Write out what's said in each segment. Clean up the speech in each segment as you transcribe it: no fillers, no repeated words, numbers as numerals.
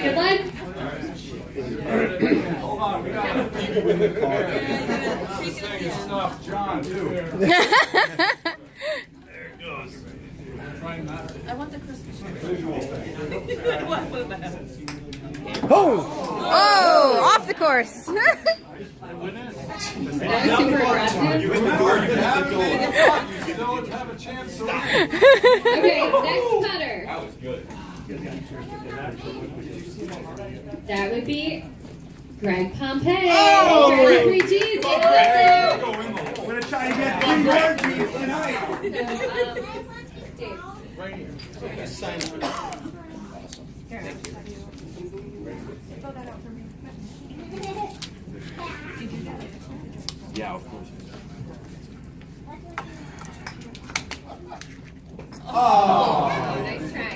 Good luck. Hold on, we got people in the car. This thing is stuffed John, too. There it goes. I want the Christmas tree. Oh, off the course. That was super aggressive. You still have a chance to win. Okay, next putter. That was good. That would be Greg Pompey. Oh, Greg, 3 Gs. Get on there. Go in the hole. I'm going to try to get 3 more G's tonight. Dave. Right here. Sign it. Yeah, of course. Oh, nice try.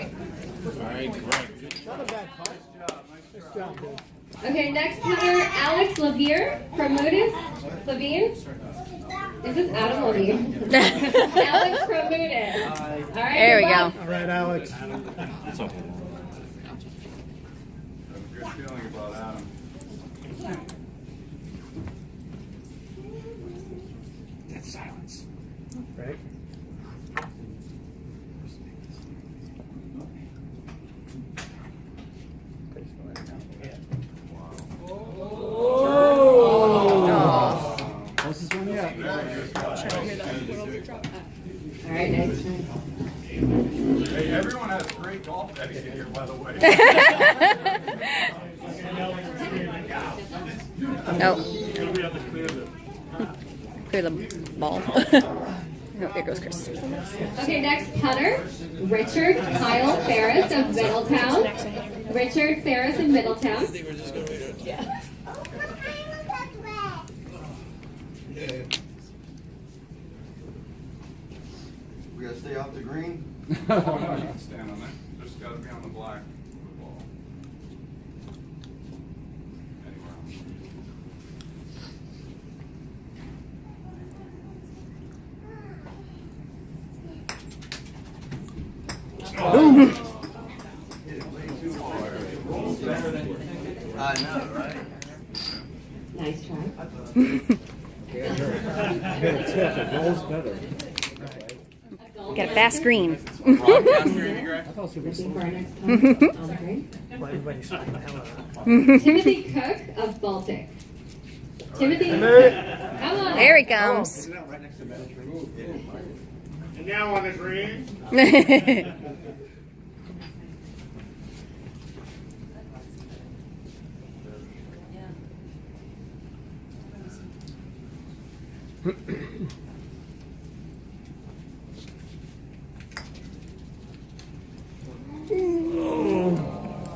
All right, great. Not a bad putt. Nice job, dude. Okay, next putter, Alex Levere from Moody's. Levine? Is this Adam Levine? Alex from Moody's. All right. There we good go. luck. All right, Alex. It's okay. I have a good feeling about Adam. That's silence. Right. Closest one yet. All right, nice try. Hey, everyone has great golf etiquette here, by the way. No. Clear the ball. No, there goes Chris. Okay, next putter, Richard Kyle Ferris of Middletown. Richard Ferris of Middletown. We gotta stay off the green. Oh, no, you can stand on it. Just got to be on the black with the ball. Anywhere I know, right? Nice try. Rolls better. Got a fast green. Looking for our next putter on the green. Timothy Cook of Baltic. Timothy Cook. Come on. There he comes. And now on the green.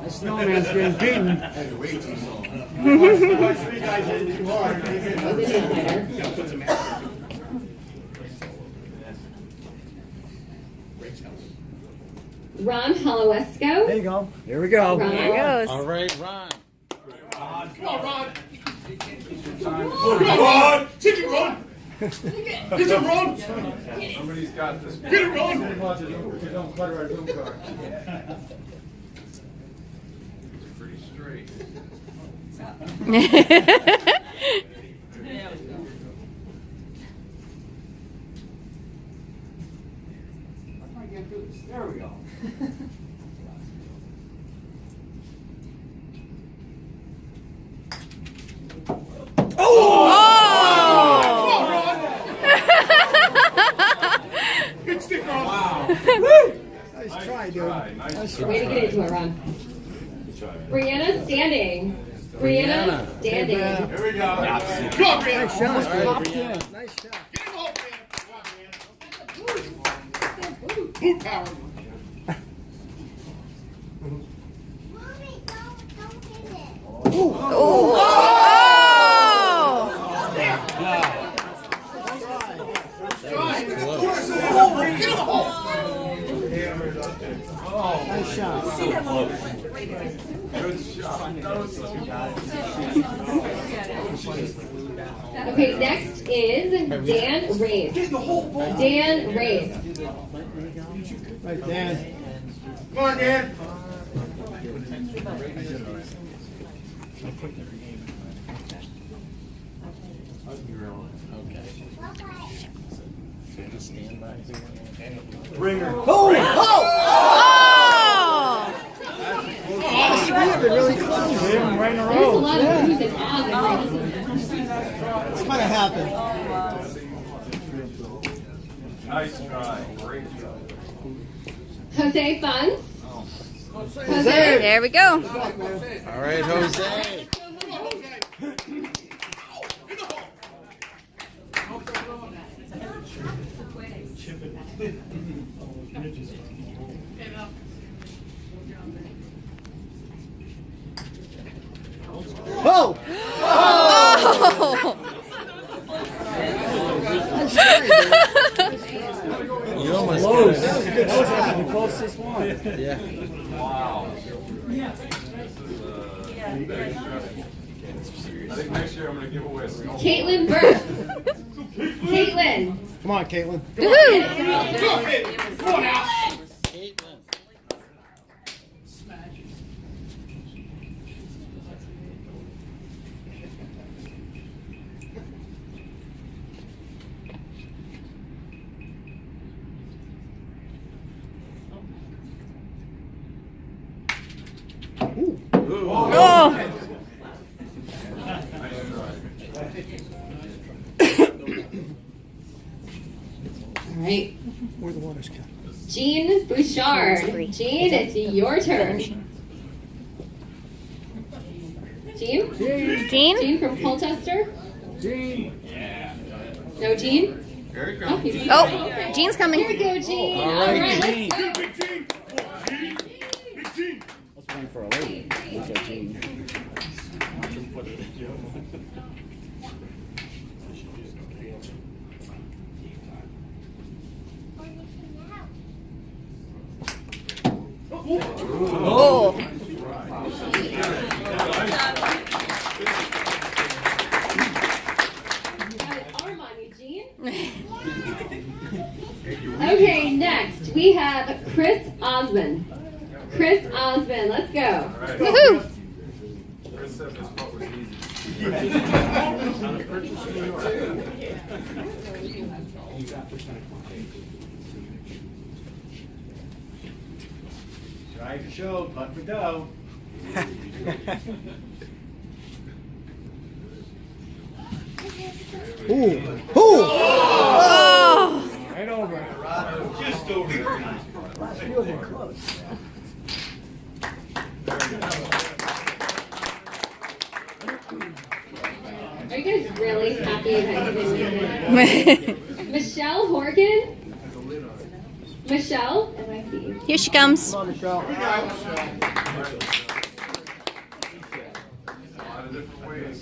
The snowman's getting beaten. Way too long. Watch 3 guys hitting too hard. That was a nail biter. Ron Holowesko. There you go. Here we go. Ron. There he goes. All right, Ron. Come on, Ron. Ron! Take it, Ron! Get him, Ron! Somebody's got this. Get him, Ron! Don't clutter our room card. It's pretty straight. There we go. Good stick, Ron. Wow. Nice try, dude. Nice Way to get into it, Ron. Brianna Standing. Brianna Standing. Here we go. Come on, Brianna. Nice shot. Popped in. Nice shot. Get him home, Brianna. Come on, Brianna. Boot power. Nice shot. Good shot. That was so Okay, next is Dan Race. Dan Race. Right, Dan. Come on, Dan. Ringer. Oh! That's really close. Right in a There's a row. lot of who's and ahs in here. It's kind of happened. Nice try. Great job. Jose Funds. Jose. There we go. All right, Jose. Oh! Oh! You almost Close. got it. That was actually the closest one. Yeah. Wow. I think next year I'm going to give away a skull. Caitlin Burke. Caitlin. Come on, Caitlin. Woohoo! Come on now. Oh! All right. Where the water's kept. Jean Bouchard. Jean, it's your turn. Jean? Jean? Jean from Colchester? Gene. No, Jean? Here it Oh, comes. he's Oh, Jean's coming. Here we go, Jean. All All right, right, Jean. let's go. Let's wait for a lady. Look at Gene. Oh! Got his arm on you, Jean. Okay, next we have Chris Ozmun. Chris Ozmun, let's go. Woohoo! Chris said this part was easy. Try for show, putt for dough. Ooh. Ooh. Oh! Right over. Just over there. Last field was close. Are you guys really happy that you didn't get it? Michelle Horgan? Michelle? M-I-C. Here she comes. Come on, Michelle. A lot of different ways.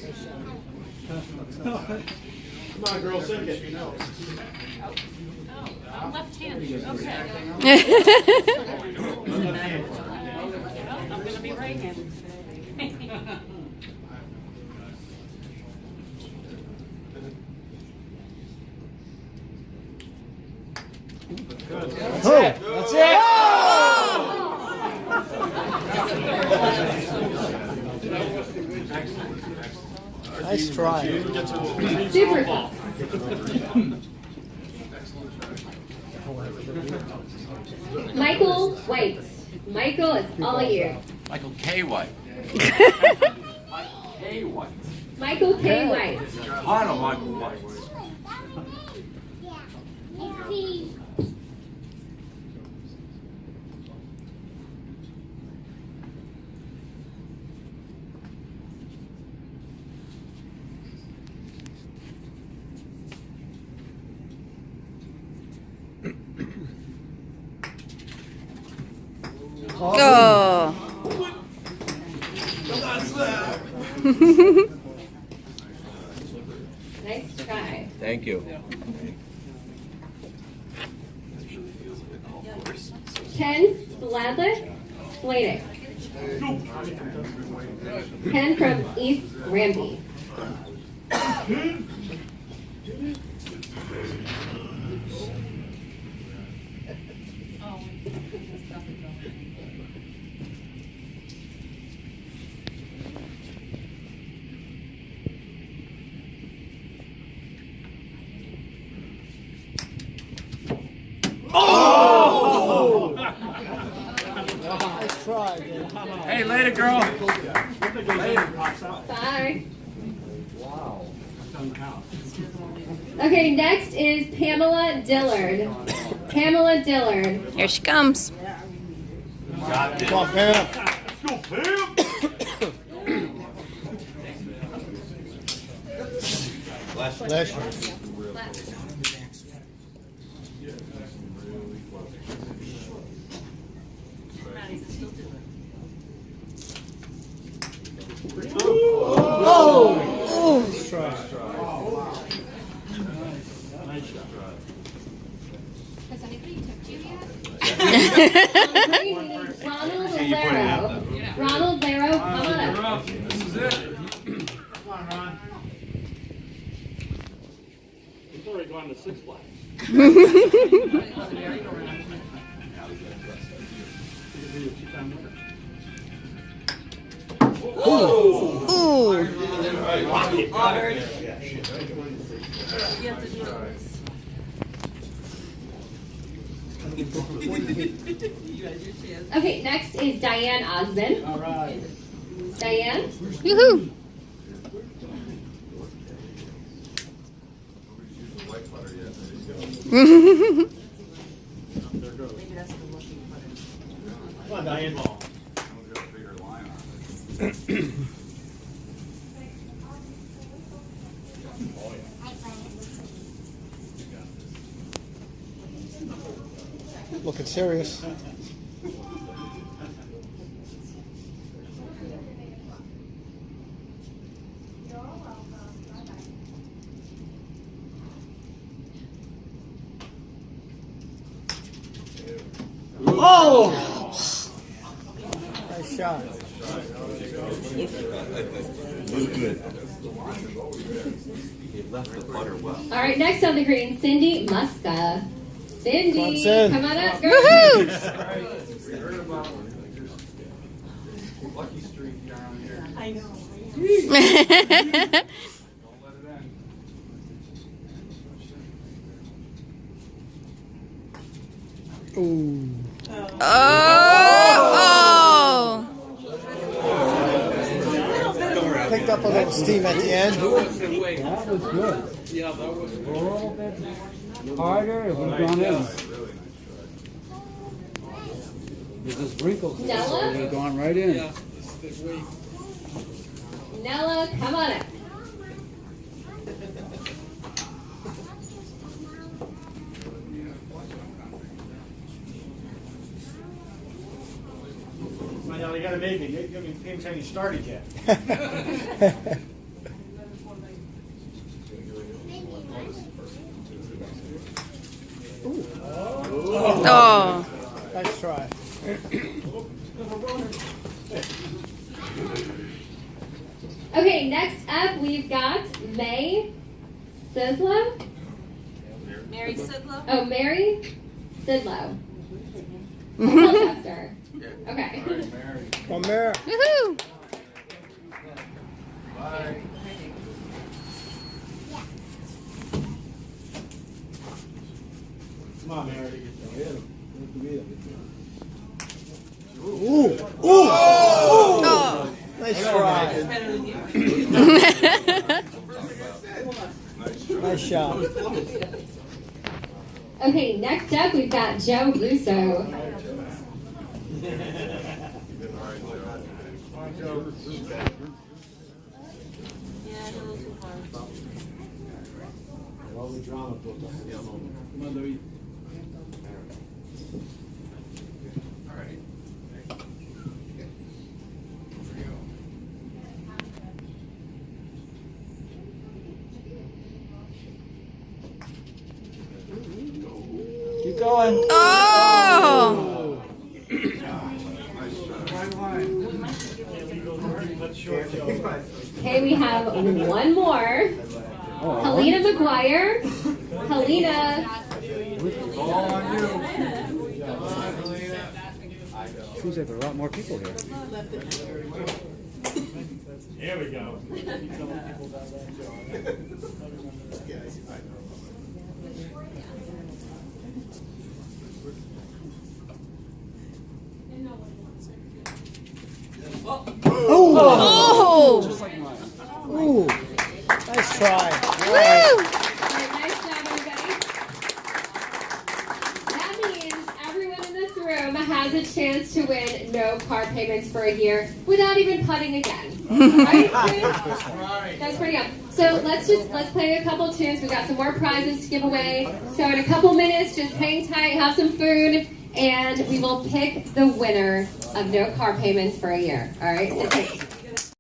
Come on, girl, sink it. I'm left-handed. Okay. I'm gonna be right-handed today. That's it. Nice try. Super fun. Michael White. Michael, it's all you. Michael K. White. Hey, what? Michael K. White. Ton of Michael White. Oh! Nice try. Thank you. Ken Sladlick. Sladek. Ken from East Granby. right, later, girl. Bye. Okay, next is Pamela Dillard. Pamela Dillard. Here she comes. Come on, Pam. Last year. Nice try. Has anybody tipped you yet? Ronald Laro. Ronald Laro, come on up. This is it. Come on, Ron. He's already gone to Six Flags. Ooh. Okay, next is Diane Osmond. All right. Diane. Yoo-hoo. Come on, Diane. Looking serious. Oh! Nice shot. All right, next on the green, Cindy Muska. Cindy, Come on, Cin. come on up, girl. Woohoo. Lucky streak down here. I know. Don't let it end. Ooh. Oh. Picked up a little steam at the end. That was good. Yeah, that was A little bit harder, it would have gone in. There's this wrinkles, so it would have gone right in. Nella, come on up. Well, you gotta make it. You haven't even started yet. Oh. Nice try. Okay, next up we've got May Sidlow. Mary Sidlow? Oh, Mary Sidlow. Colchester. Okay. Come on, Mary. Woohoo. Come on, Mary. Ooh. Ooh. Oh. Nice try. Nice shot. Okay, next up we've got Joe Russo. Yeah, a little too far. All the drama built up. Come on, Louis. Keep going. Oh. Okay, we have one more. Helena McGuire. Helena. Seems like there are a lot more people here. Here we go. Oh! Ooh. Nice try. Woo! Nice job, everybody. That means everyone in this room has a chance to win no car payments for a year without even putting again. Right? That's pretty good. So let's play a couple tunes. We got some more prizes to give away. So in a couple minutes, just hang tight, have some food, and we will pick the winner of no car payments for a year. All right? So